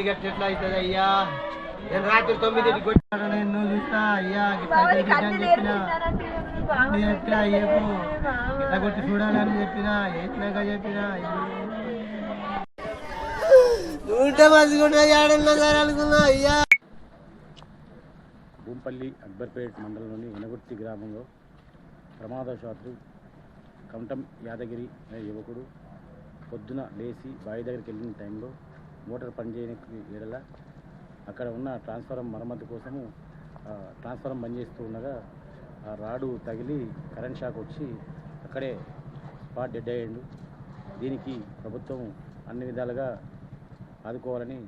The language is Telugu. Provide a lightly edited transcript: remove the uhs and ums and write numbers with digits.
చెట్టు ఎట్లా అవుతుంది అయ్యా? నేను రాత్రి 9కి కొట్టాను, నేను చూస్తా అయ్యా. చెప్పిన అయ్యకు ఇట్లా కొట్టి చూడాలని చెప్పినా, ఎట్లాగా చెప్పినా ఉంటే మంచిగా అనుకున్నా అయ్యా. భూంపల్లి అక్బర్పేట్ మండలంలోని ఎనగుర్తి గ్రామంలో ప్రమాదవశాత్తు కంఠం యాదగిరి అనే యువకుడు పొద్దున లేచి బావి దగ్గరికి వెళ్ళిన టైంలో మోటార్ పనిచేయని ఎడల అక్కడ ఉన్న ట్రాన్స్ఫారం మరమ్మతు కోసము ట్రాన్స్ఫారం బంద్ చేస్తూ ఉండగా ఆ రాడు తగిలి కరెంట్ షాక్ వచ్చి అక్కడే స్పాట్ డెడ్ అయ్యాడు. దీనికి ప్రభుత్వం అన్ని విధాలుగా ఆదుకోవాలని